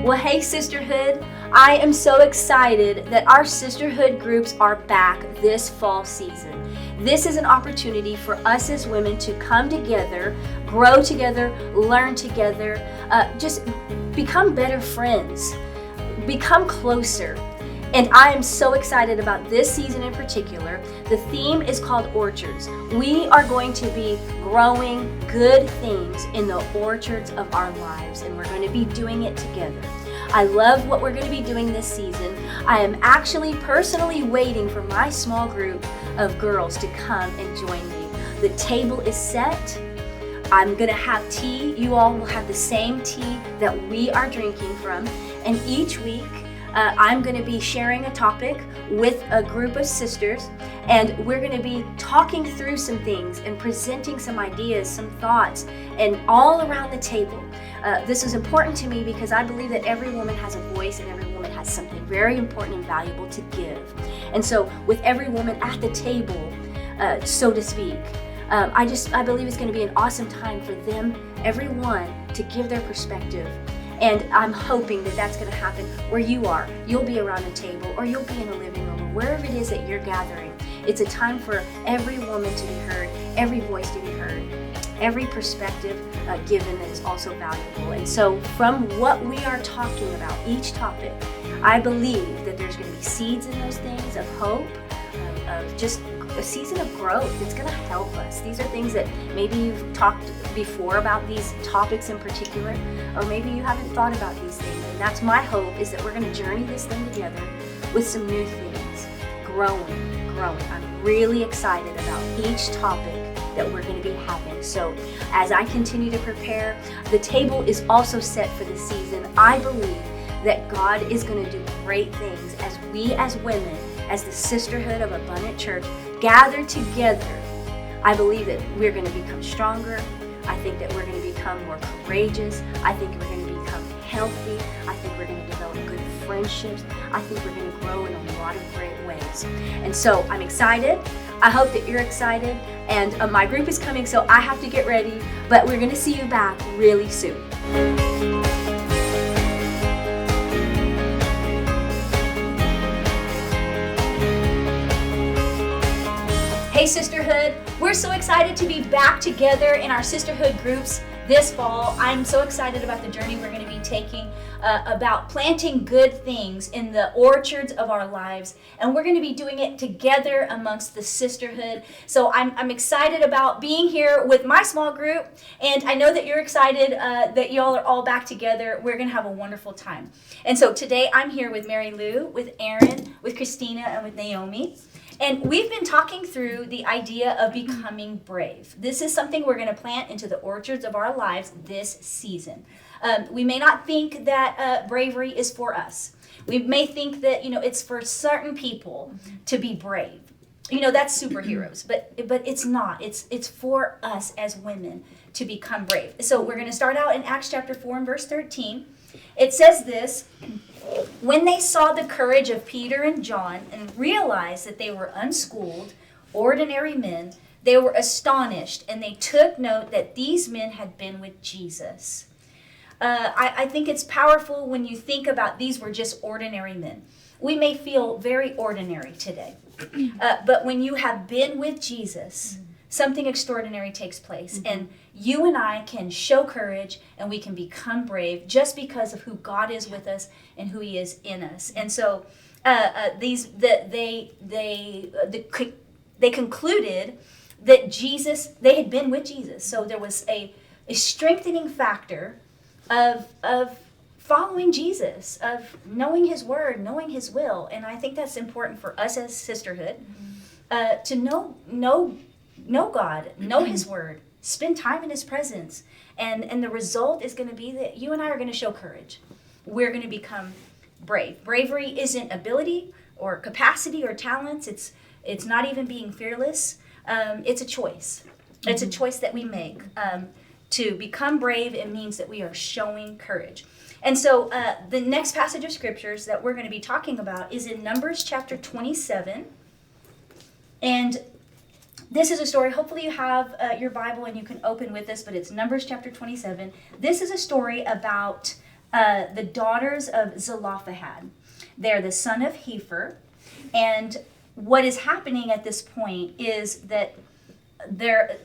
Well, hey, Sisterhood. I am so excited that our Sisterhood groups are back this fall season. This is an opportunity for us as women to come together, grow together, learn together, just become better friends, become closer. And I am so excited about this season in particular. The theme is called Orchards. We are going to be growing good things in the orchards of our lives, and we're going to be doing it together. I love what we're going to be doing this season. I am actually personally waiting for my small group of girls to come and join me. The table is set. I'm going to have tea. You all will have the same tea that we are drinking from. And each week, I'm going to be sharing a topic with a group of sisters, and we're going to be talking through some things and presenting some ideas, some thoughts, and all around the table. This is important to me because I believe that every woman has a voice and every woman has something very important and valuable to give. And so with every woman at the table, so to speak, I believe it's going to be an awesome time for them, everyone, to give their perspective. And I'm hoping that that's going to happen where you are. You'll be around a table, or you'll be in a living room, or wherever it is that you're gathering. It's a time for every woman to be heard, every voice to be heard, every perspective given that is also valuable. And so from what we are talking about, each topic, I believe that there's going to be seeds in those things of hope, of just a season of growth that's going to help us. These are things that maybe you've talked before about these topics in particular, or maybe you haven't thought about these things. And that's my hope, is that we're going to journey this thing together with some new things, growing. I'm really excited about each topic that we're going to be having. So as I continue to prepare, the table is also set for the season. I believe that God is going to do great things as we as women, as the Sisterhood of Abundant Church, gather together. I believe that we're going to become stronger. I think that we're going to become more courageous. I think we're going to become healthy. I think we're going to develop good friendships. I think we're going to grow in a lot of great ways. And so I'm excited. I hope that you're excited. And my group is coming, so I have to get ready. But we're going to see you back really soon. Hey, Sisterhood, we're so excited to be back together in our Sisterhood groups this fall. I'm so excited about the journey we're going to be taking about planting good things in the orchards of our lives. And we're going to be doing it together amongst the Sisterhood. So I'm excited about being here with my small group. And I know that you're excited that y'all are all back together. We're going to have a wonderful time. And so today I'm here with Mary Lou, with Aaron, with Christina, and with Naomi. And we've been talking through the idea of becoming brave. This is something we're going to plant into the orchards of our lives this season. We may not think that bravery is for us. We may think that, it's for certain people to be brave. That's superheroes, but it's not. It's for us as women to become brave. So we're going to start out in Acts chapter 4 and verse 13. It says this: when they saw the courage of Peter and John and realized that they were unschooled, ordinary men, they were astonished, and they took note that these men had been with Jesus. I think it's powerful when you think about these were just ordinary men. We may feel very ordinary today, but when you have been with Jesus, something extraordinary takes place. And you and I can show courage, and we can become brave just because of who God is with us and who He is in us. And so they concluded that they had been with Jesus. So there was a strengthening factor of following Jesus, of knowing His word, knowing His will. And I think that's important for us as sisterhood, to know God, know His word, spend time in His presence. And the result is going to be that you and I are going to show courage. We're going to become brave. Bravery isn't ability or capacity or talents. It's not even being fearless. It's a choice. It's a choice that we make. To become brave, it means that we are showing courage. And so the next passage of scriptures that we're going to be talking about is in Numbers chapter 27. And this is a story, hopefully you have your Bible and you can open with us, but it's Numbers chapter 27. This is a story about the daughters of Zelophehad. They're the son of Hepher. And what is happening at this point is that their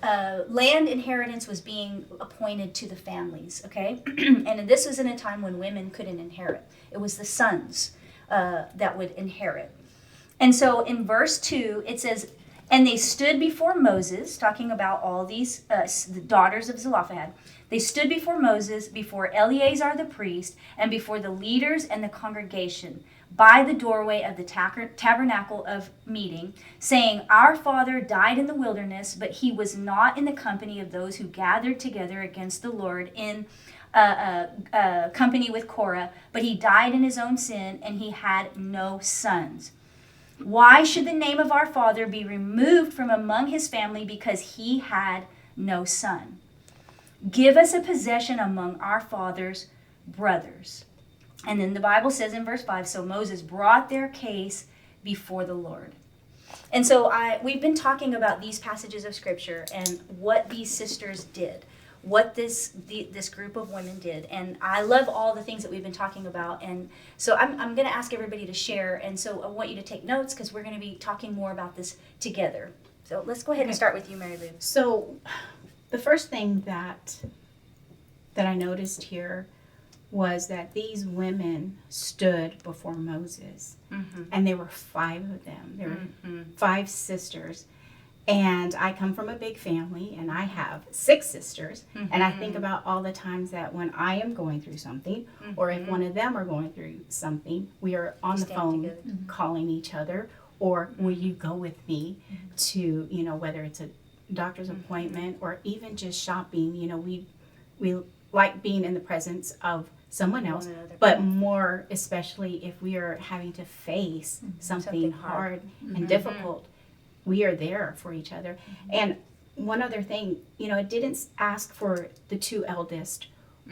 land inheritance was being appointed to the families, okay? And this was in a time when women couldn't inherit. It was the sons that would inherit. And so in verse 2, it says, and they stood before Moses, talking about all these the daughters of Zelophehad. They stood before Moses, before Eleazar the priest, and before the leaders and the congregation, by the doorway of the tabernacle of meeting, saying, our father died in the wilderness, but he was not in the company of those who gathered together against the Lord in company with Korah, but he died in his own sin, and he had no sons. Why should the name of our father be removed from among his family because he had no son? Give us a possession among our father's brothers. And then the Bible says in verse 5, so Moses brought their case before the Lord. And so we've been talking about these passages of Scripture and what these sisters did, what this group of women did. And I love all the things that we've been talking about. And so I'm going to ask everybody to share. And so I want you to take notes because we're going to be talking more about this together. So let's go ahead and start with you, Mary Lou. So the first thing that I noticed here was that these women stood before Moses. Mm-hmm. And there were 5 of them. There were 5 sisters. And I come from a big family, and I have 6 sisters. Mm-hmm. And I think about all the times that when I am going through something, or if one of them are going through something, we are on the phone calling each other, or will you go with me to, whether it's a doctor's appointment or even just shopping, we like being in the presence of someone else, but more especially if we are having to face something hard and difficult, we are there for each other. And one other thing, it didn't ask for the 2 eldest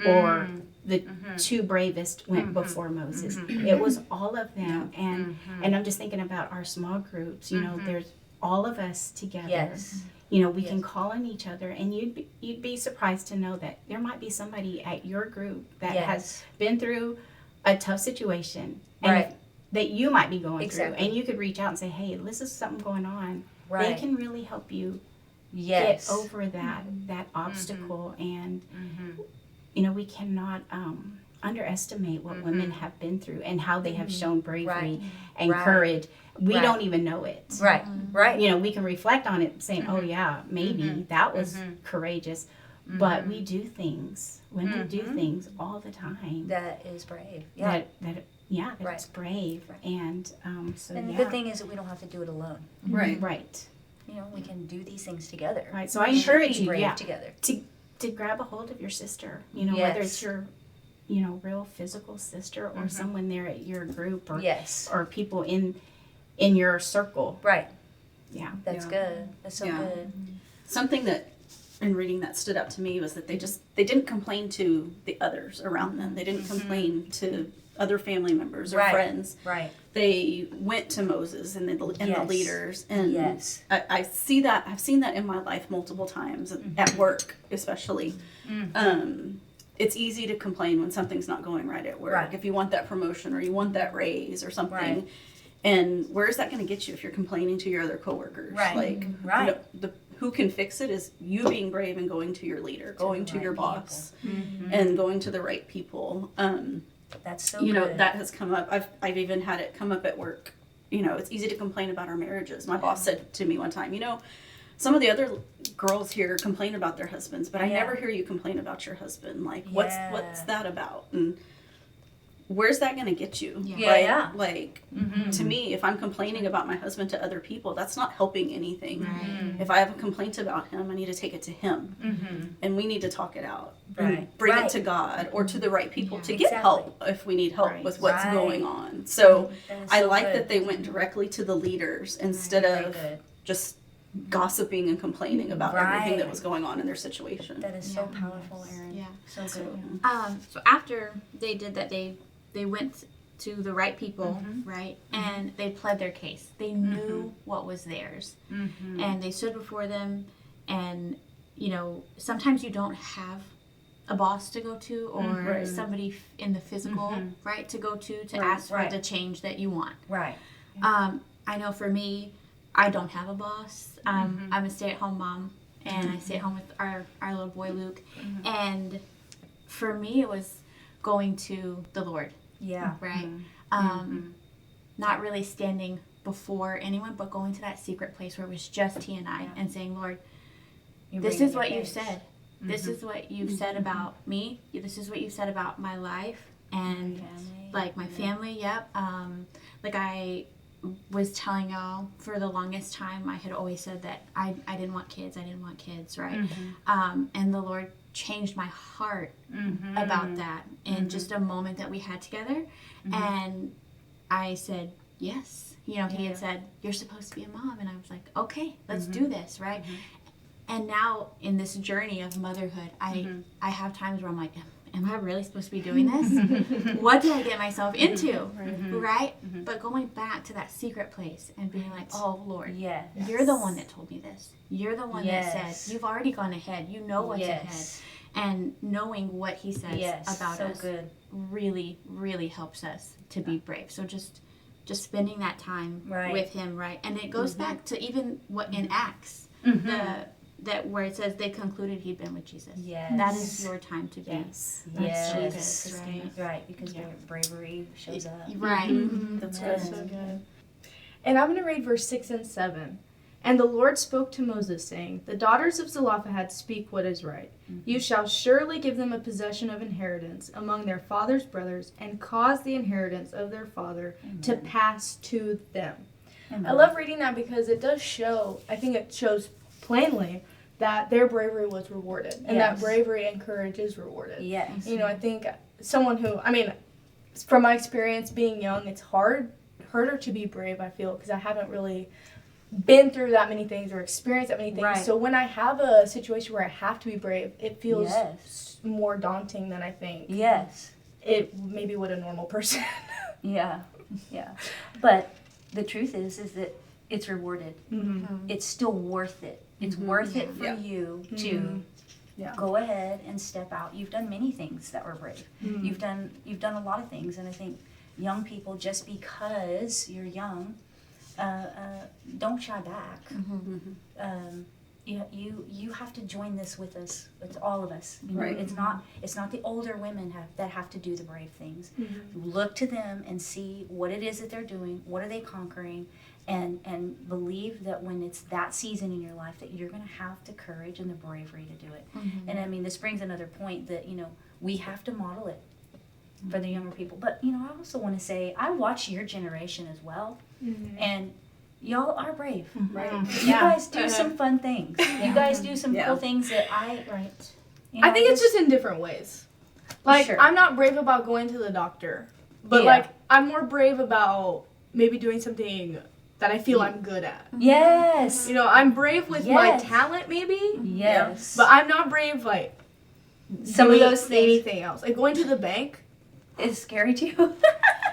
or the 2 bravest went before Moses. It was all of them. And I'm just thinking about our small groups, there's all of us together. Yes. We can call on each other, and you'd be surprised to know that there might be somebody at your group that has been through a tough situation, and that you might be going through, and you could reach out and say, "Hey, this is something going on." They can really help you get over that obstacle, and we cannot underestimate what women have been through and how they have shown bravery and courage. We don't even know it. Right. We can reflect on it saying, oh yeah, maybe that was courageous. But we do things. Women do things all the time. That is brave. Yeah. That's brave. And the good thing is that we don't have to do it alone. Right. We can do these things together. Right. So I encourage you together. To grab a hold of your sister. Whether it's your real physical sister or someone there at your group or people in your circle. Right. Yeah. That's good. That's so good. Something that in reading that stood out to me was that they didn't complain to the others around them. They didn't complain to other family members or friends. Right. They went to Moses and the leaders. And I see that. I've seen that in my life multiple times at work, especially. It's easy to complain when something's not going right at work. Right. If you want that promotion or you want that raise or something. Right. And where is that going to get you if you're complaining to your other coworkers? Right. Who can fix it is you being brave and going to your leader, going to your boss, and going to the right people. That's so good. That has come up. I've even had it come up at work. It's easy to complain about our marriages. My boss said to me one time, some of the other girls here complain about their husbands, but I never hear you complain about your husband. Like, what's that about? And where's that going to get you? To me, if I'm complaining about my husband to other people, that's not helping anything. Right. If I have a complaint about him, I need to take it to him. And we need to talk it out. And bring it to God or to the right people to get help if we need help with what's going on. So I like that they went directly to the leaders instead of just gossiping and complaining about everything that was going on in their situation. That is so powerful, Erin. Yeah. So good. So after they did that, they went to the right people, right? And they pled their case. They knew what was theirs. And they stood before them, and sometimes you don't have a boss to go to or Right. somebody in the physical, right, to go to ask for Right. the change that you want. Right. I know for me, I don't have a boss. I'm a stay-at-home mom, and I stay at home with our little boy Luke. And for me, it was going to the Lord, Yeah. right? Not really standing before anyone, but going to that secret place where it was just he and I, and saying, Lord, You're this bringing is your what you've face. said. This is what you've said about me. This is what you've said about my life and Family. like my family. Yep. Like I was telling y'all for the longest time, I had always said that I didn't want kids. I didn't want kids, right? And the Lord changed my heart about that in just a moment that we had together. And I said, yes. You know, he had said, you're supposed to be a mom. And I was like, okay, let's do this, right? And now in this journey of motherhood, I have times where I'm like, am I really supposed to be doing this? What did I get myself into? Right? But going back to that secret place and being like, oh, Lord, Yes. you're the one that told me this. You're the one that Yes. said, you've already gone ahead. You know what's ahead. Yes. And knowing what he says Yes. about So us good. really, really helps us to be brave. So just spending that time Right. with him, right? And it goes back to even what in Acts, that where it says they concluded he'd been with Jesus. Yes. That is your time to be. Yes. Yes. Jesus, right? Right, because bravery shows up. Right. That's Yes. good. So good. And I'm going to read verse 6 and 7. And the Lord spoke to Moses, saying, the daughters of Zelophehad speak what is right. You shall surely give them a possession of inheritance among their father's brothers, and cause the inheritance of their father to pass to them. I love reading that because it does show, I think it shows plainly that their bravery was rewarded. And that Yes. bravery and courage is rewarded. Yes. You know, I think someone who, I mean, from my experience being young, it's harder to be brave, I feel, because I haven't really been through that many things or experienced that many things. Right. So when I have a situation where I have to be brave, it feels Yes. more daunting than I think Yes. it maybe would a normal person. Yeah. Yeah. But the truth is that it's rewarded. It's still worth it. It's worth it for you to Yeah. go ahead and step out. You've done many things that were brave. You've done a lot of things, and I think young people, just because you're young, don't shy back. You have to join this with us. It's all of us. You know, Right. It's not the older women that have to do the brave things. Look to them and see what it is that they're doing. What are they conquering? And believe that when it's that season in your life that you're going to have the courage and the bravery to do it. And I mean, this brings another point that, you know, we have to model it for the younger people. But, you know, I also want to say, I watch your generation as well. And y'all are brave. Right. You guys do some fun things. You guys do some Yeah. cool things that Right. you know, I think it's just in different ways. Like, Sure. I'm not brave about going to the doctor, but Yeah. like, I'm more brave about maybe doing something that I feel I'm good at. Yes. You know, I'm brave with my Yes. talent maybe, Yes. but I'm not brave like some of doing those things anything else. Like going to the bank is scary to you.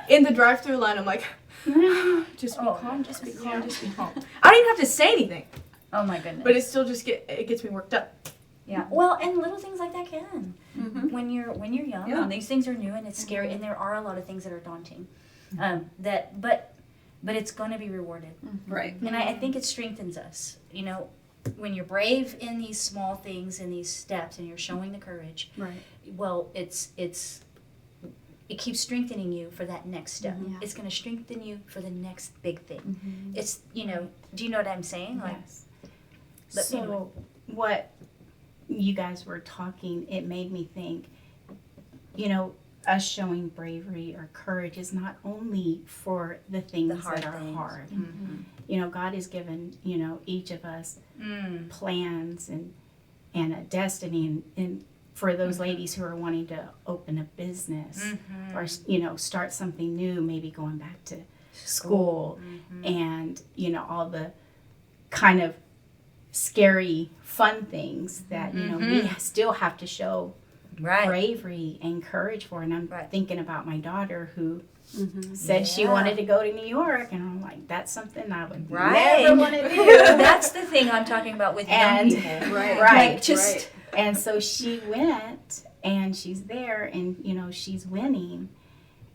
in the drive-through line, I'm like, just be Oh, calm, just be yes. calm, just be calm. I don't even have to say anything, Oh my goodness. but it still just it gets me worked up. Yeah. Well, and little things like that can. Mhm. When you're young, Yeah. and these things are new and it's scary, and there are a lot of things that are daunting. But it's going to be rewarded. Right. And I think it strengthens us. You know, when you're brave in these small things and these steps, and you're showing the courage. Right. Well, it keeps strengthening you for that next step. Yeah. It's going to strengthen you for the next big thing. It's, you know, do you know what I'm saying? Like, Yes. but So, anyway. what you guys were talking, it made me think, you know, us showing bravery or courage is not only for the things hard that are things. hard. You know, God has given, you know, each of us plans and a destiny and for those ladies who are wanting to open a business or, you know, start something new, maybe going back to school and, you know, all the kind of scary, fun things that, you know, we still have to show Right. bravery and courage for. And I'm Right. thinking about my daughter who said she wanted to go to New York. And I'm like, that's something I would Right. never want to do. That's the thing I'm talking about with young And- people. Right. Right. Like, just And so she went and she's there, and you know she's winning,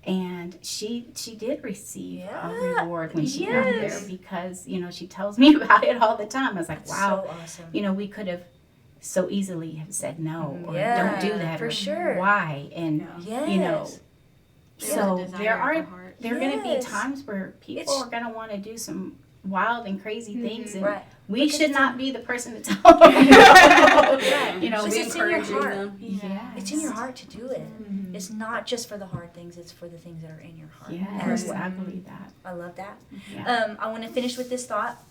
and she did receive a reward when she got there, because you know she tells me about it all the time. I was like, wow, So awesome. you know, we could have so easily have said no, or Yeah, don't do that, for or sure. why, and Yes. you know, There's a so desire there of are the heart. there are going to be Yes. times where people It's- are going to want to do some wild and crazy things, and Right. we Because should it's not be the person to tell them. You know, Because Be it's in your encouraging heart. them. yes. It's in your heart to do it. It's not just for the hard things, it's for the things that are in your heart. Yes, And I believe that. I love that. Yeah. I want to finish with this thought,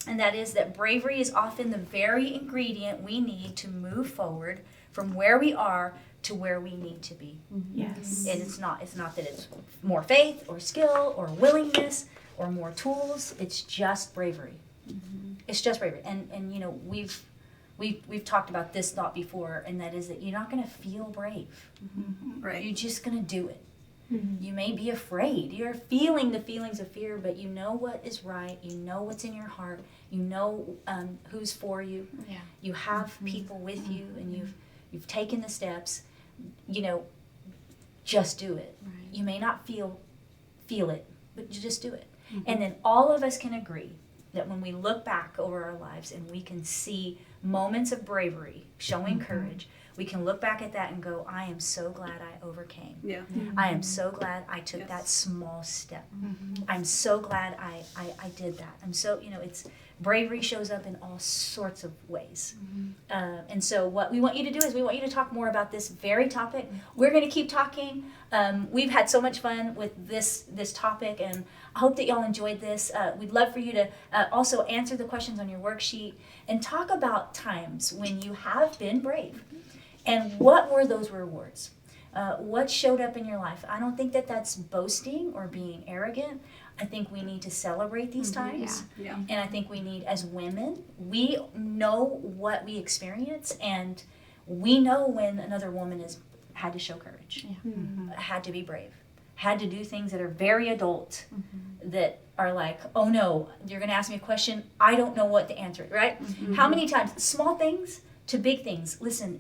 and that is that bravery is often the very ingredient we need to move forward from where we are to where we need to be. Yes. And it's not that it's more faith or skill or willingness or more tools. It's just bravery. It's just bravery. And you know, we've talked about this thought before, and that is that you're not going to feel brave. Right. You're just going to do it. You may be afraid. You're feeling the feelings of fear, but you know what is right. You know what's in your heart. You know who's for you. Yeah. You have people with you, and you've taken the steps. You know, just do it. Right. You may not feel it, but you just do it. And then all of us can agree that when we look back over our lives and we can see moments of bravery, showing courage, we can look back at that and go, I am so glad I overcame. Yeah. I am so glad I took that small step. I'm so glad I did that. I'm so, you know, it's bravery shows up in all sorts of ways. And so what we want you to do is we want you to talk more about this very topic. We're going to keep talking. We've had so much fun with this topic, and I hope that y'all enjoyed this. We'd love for you to also answer the questions on your worksheet and talk about times when you have been brave. And what were those rewards? What showed up in your life? I don't think that that's boasting or being arrogant. I think we need to celebrate these times. Yeah. And I think we need, as women, we know what we experience, and we know when another woman has had to show courage, had to be brave, had to do things that are very adult, that are like, oh no, you're going to ask me a question, I don't know what to answer, right? How many times, small things to big things. Listen,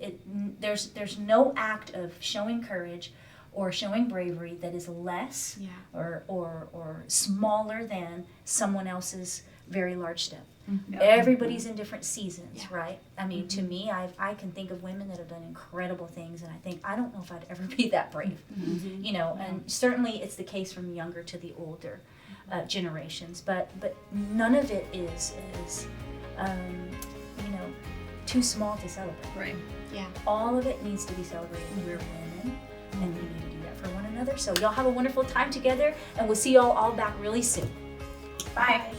there's no act of showing courage or showing bravery that is less or smaller than someone else's very large step. Everybody's in different seasons, right? I mean, to me, I can think of women that have done incredible things, and I think, I don't know if I'd ever be that brave, you know, and certainly it's the case from younger to the older generations, but none of it is you know, too small to celebrate. Right. Yeah. All of it needs to be celebrated. We're women, and we need to do that for one another. So y'all have a wonderful time together, and we'll see y'all all back really soon. Bye.